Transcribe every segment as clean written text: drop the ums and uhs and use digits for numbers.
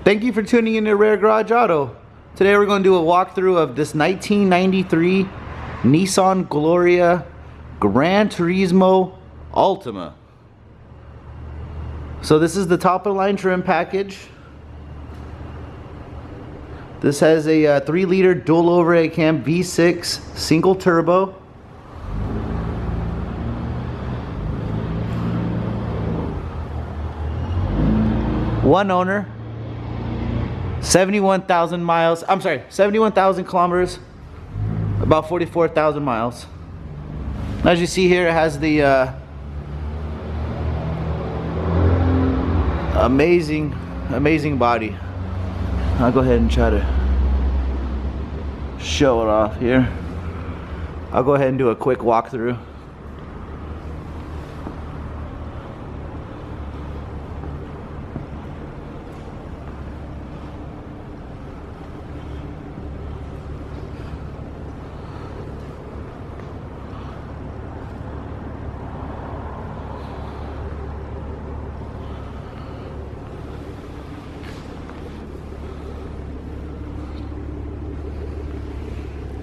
Thank you for tuning in to Rare Garage Auto. Today we're going to do a walkthrough of this 1993 Nissan Gloria Gran Turismo Ultima. So this is the top of the line trim package. This has a 3-liter dual overhead cam V6 single turbo. One owner. 71,000 miles. I'm sorry, 71,000 kilometers. About 44,000 miles. As you see here, it has the amazing body. I'll go ahead and try to show it off here. I'll go ahead and do a quick walkthrough.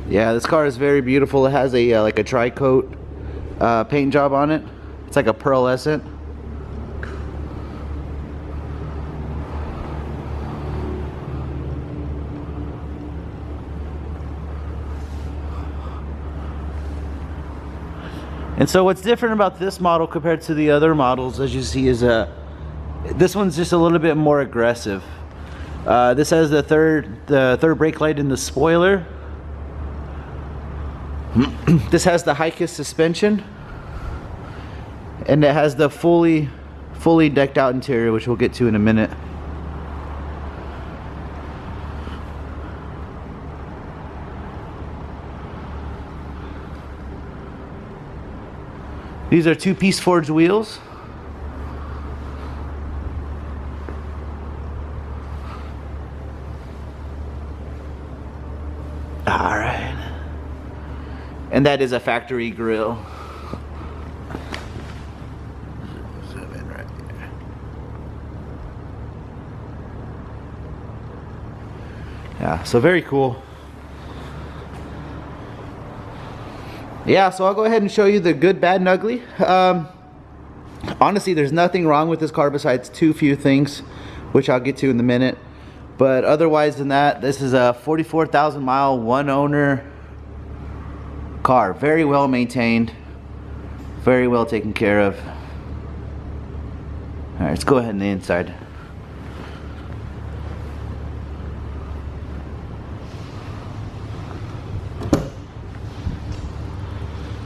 Yeah, this car is very beautiful. It has a like a tri-coat paint job on it. It's like a pearlescent. And so what's different about this model compared to the other models, as you see, is this one's just a little bit more aggressive. This has the third brake light in the spoiler. This has the high-kiss suspension, and it has the fully decked out interior, which we'll get to in a minute. These are 2-piece forged wheels. All right. And that is a factory grille. Zoom in right here. Yeah, so very cool. Yeah, so I'll go ahead and show you the good, bad, and ugly. Honestly, there's nothing wrong with this car besides too few things, which I'll get to in a minute. But otherwise than that, this is a 44,000 mile, one owner car. Very well maintained, very well taken care of. Alright, let's go ahead in the inside.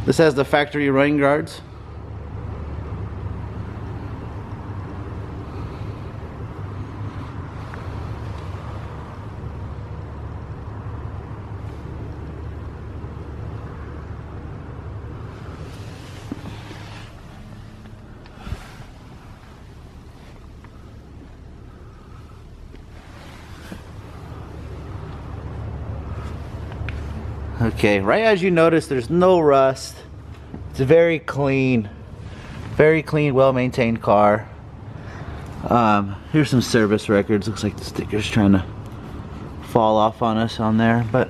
This has the factory rain guards. Okay, right as you notice, there's no rust. It's a very clean, well-maintained car. Here's some service records. Looks like the sticker's trying to fall off on us on there, but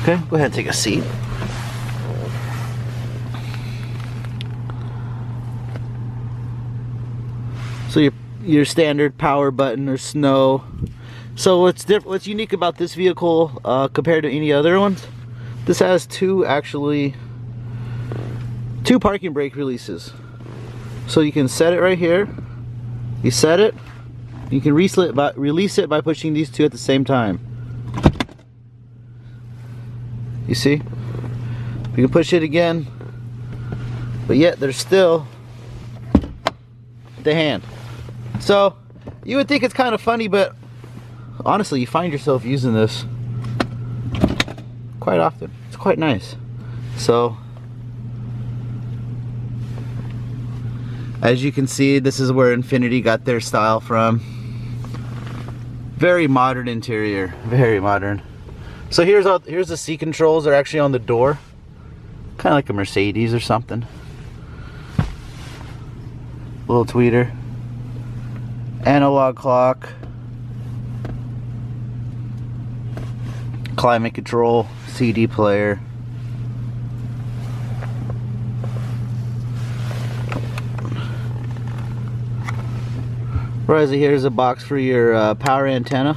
okay, go ahead and take a seat. So your standard power button or snow. So what's unique about this vehicle compared to any other ones? This has two parking brake releases. So you can set it right here. You set it. You can release it by pushing these two at the same time. You see? You can push it again, but yet there's still the hand. So you would think it's kind of funny, but honestly, you find yourself using this quite often. It's quite nice. So, as you can see, this is where Infiniti got their style from. Very modern interior, very modern. So here's the seat controls. They're actually on the door, kind of like a Mercedes or something. little tweeter, analog clock, climate control, CD player. Right here's a box for your power antenna.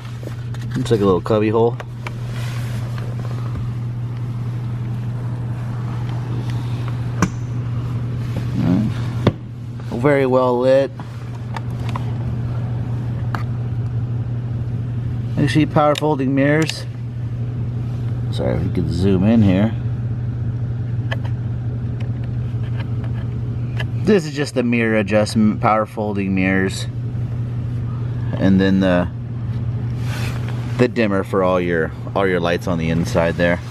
Looks like a little cubby hole. Very well lit. You see power folding mirrors. Sorry if we could zoom in here. This is just the mirror adjustment, power folding mirrors, and then the dimmer for all your lights on the inside there.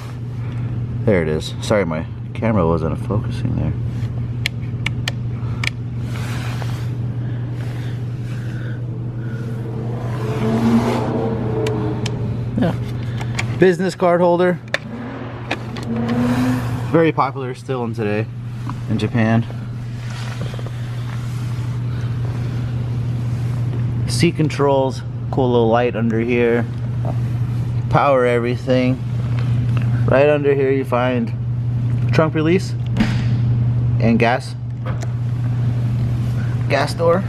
There it is. Sorry, my camera wasn't focusing there. Yeah. Business card holder. Very popular still in today in Japan. Seat controls, cool little light under here. Power everything. Right under here you find trunk release and gas door.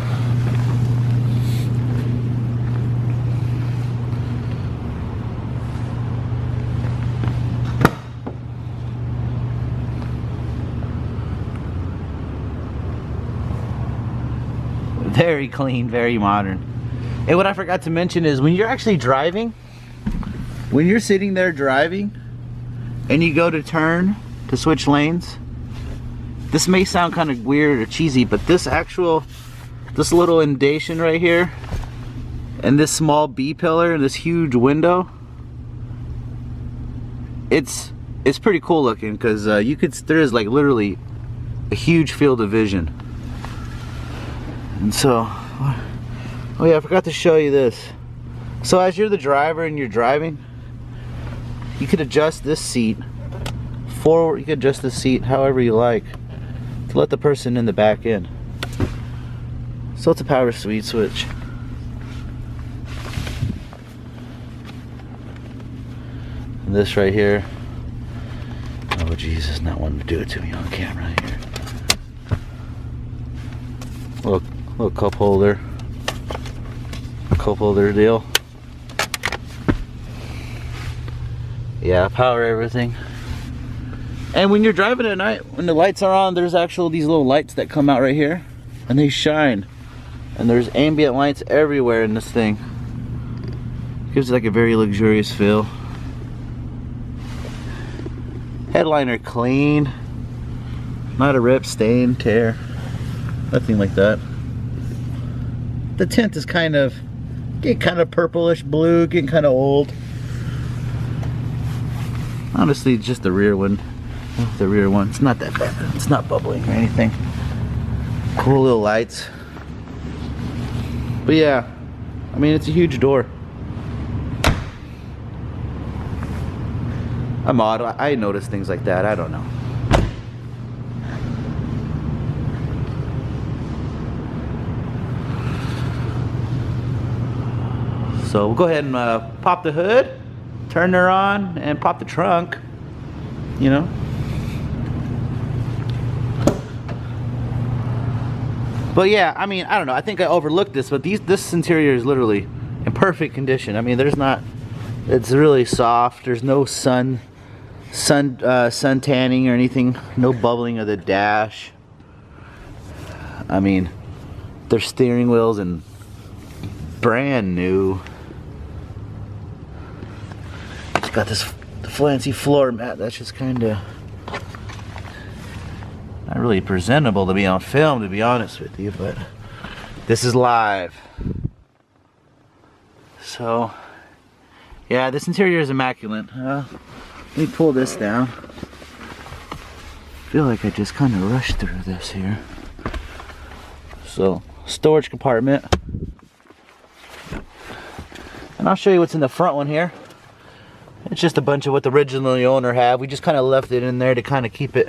Very clean, very modern. And what I forgot to mention is when you're actually driving, when you're sitting there driving and you go to turn to switch lanes, this may sound kind of weird or cheesy, but this little indation right here and this small B pillar and this huge window, it's pretty cool looking, because there is like literally a huge field of vision. And so, oh yeah, I forgot to show you this. So as you're the driver and you're driving, you could adjust this seat forward. You could adjust the seat however you like to let the person in the back in. So it's a power sweet switch. And this right here. Oh Jesus, not wanting to do it to me on camera here. Little cup holder deal. Yeah, power everything. And when you're driving at night, when the lights are on, there's actually these little lights that come out right here and they shine, and there's ambient lights everywhere in this thing. Gives it like a very luxurious feel. Headliner clean, not a rip, stain, tear, nothing like that. The tint is getting kind of purplish blue, getting kind of old. Honestly, just the rear one. The rear one, it's not that bad. It's not bubbling or anything. Cool little lights. But yeah, I mean, it's a huge door. I'm odd. I notice things like that. I don't know. So we'll go ahead and pop the hood, turn her on, and pop the trunk. You know. But yeah, I mean, I don't know. I think I overlooked this, but this interior is literally in perfect condition. I mean, it's really soft. There's no sun tanning or anything. No bubbling of the dash. I mean, their steering wheels and brand new. It's got this fancy floor mat that's just kind of not really presentable to be on film, to be honest with you, but this is live. So yeah, this interior is immaculate. Let me pull this down. I feel like I just kind of rushed through this here. So, storage compartment. And I'll show you what's in the front one here. It's just a bunch of what the original owner had. We just kind of left it in there to kind of keep it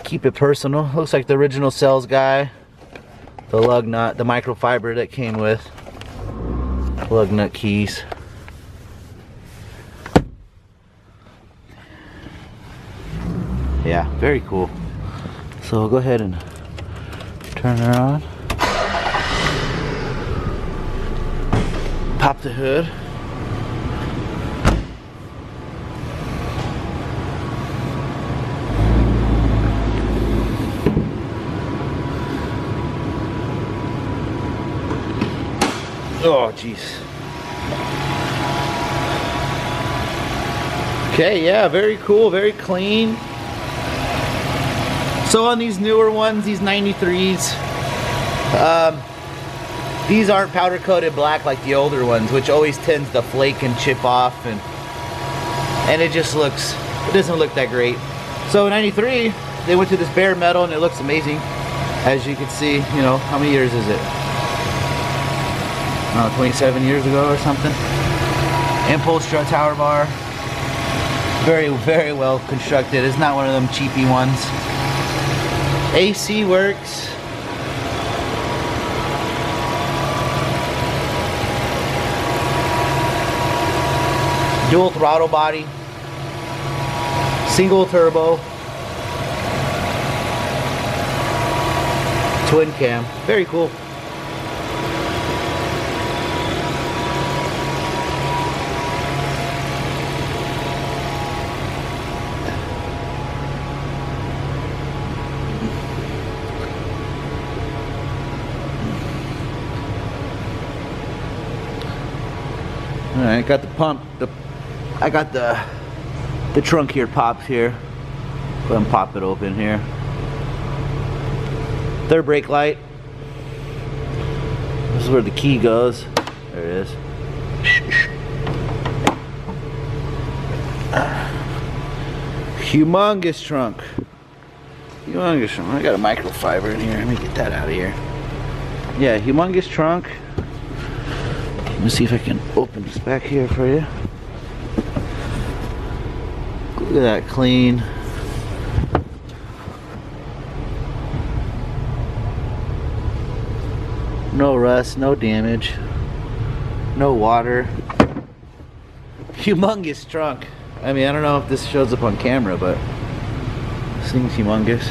keep it personal. Looks like the original sales guy. The lug nut, the microfiber that came with. Lug nut keys. Yeah, very cool. So we'll go ahead and turn her on. Pop the hood. Oh, jeez. Okay, yeah, very cool, very clean. So on these newer ones, these 93s, these aren't powder coated black like the older ones, which always tends to flake and chip off, and it just looks, it doesn't look that great. So in 93, they went to this bare metal and it looks amazing. As you can see, you know, how many years is it? 27 years ago or something. Impulse strut tower bar. Very, very well constructed. It's not one of them cheapy ones. AC works. Dual throttle body. Single turbo. Twin cam. Very cool. Alright, got the pump, I got the trunk here popped here. Go ahead and pop it open here. Third brake light. This is where the key goes. There it is. Humongous trunk. Humongous trunk. I got a microfiber in here. Let me get that out of here. Yeah, humongous trunk. Let me see if I can open this back here for you. Look at that, clean. No rust, no damage, no water. Humongous trunk. I mean, I don't know if this shows up on camera, but this thing's humongous.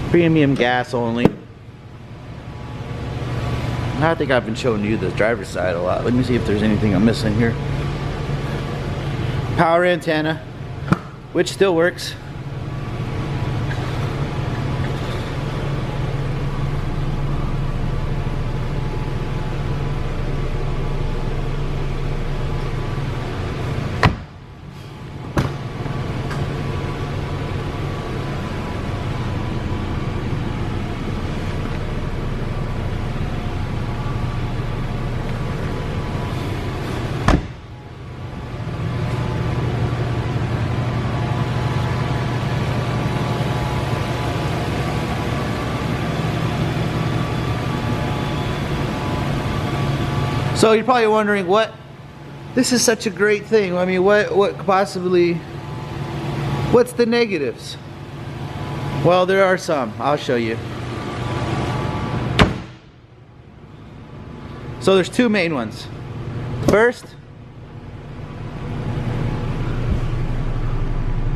Premium gas only. I think I've been showing you the driver's side a lot. Let me see if there's anything I'm missing here. Power antenna, which still works. So you're probably wondering, what? This is such a great thing. I mean, what possibly? What's the negatives? Well, there are some. I'll show you. So there's two main ones. First,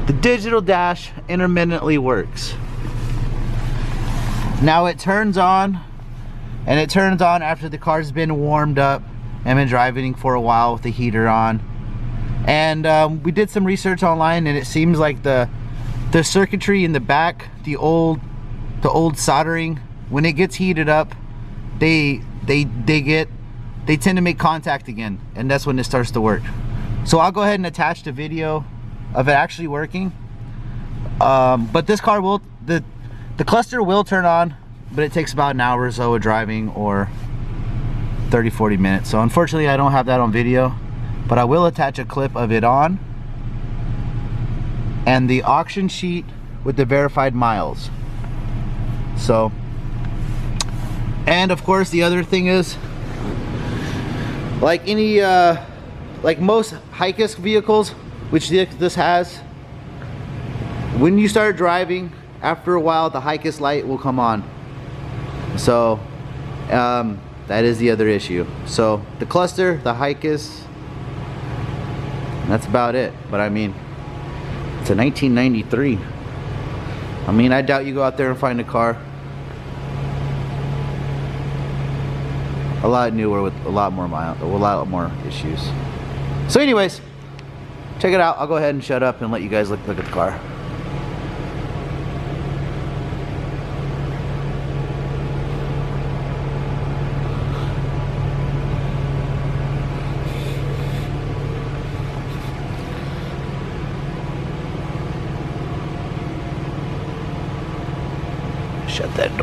the digital dash intermittently works. Now it turns on, and it turns on after the car's been warmed up and been driving for a while with the heater on. And we did some research online, and it seems like the circuitry in the back, the old soldering, when it gets heated up, they tend to make contact again, and that's when it starts to work. So I'll go ahead and attach the video of it actually working. But this car will, the cluster will turn on, but it takes about an hour or so of driving, or 30-40 minutes. So unfortunately I don't have that on video, but I will attach a clip of it on, and the auction sheet with the verified miles. So And of course the other thing is, like any like most hike-esque vehicles, which this has, when you start driving, after a while the hike-esque light will come on. So that is the other issue. So the cluster, the hike-esque, that's about it. But I mean, it's a 1993. I mean, I doubt you go out there and find a car a lot newer with a lot more miles, a lot more issues. So anyways, check it out. I'll go ahead and shut up and let you guys look at the car. Shut that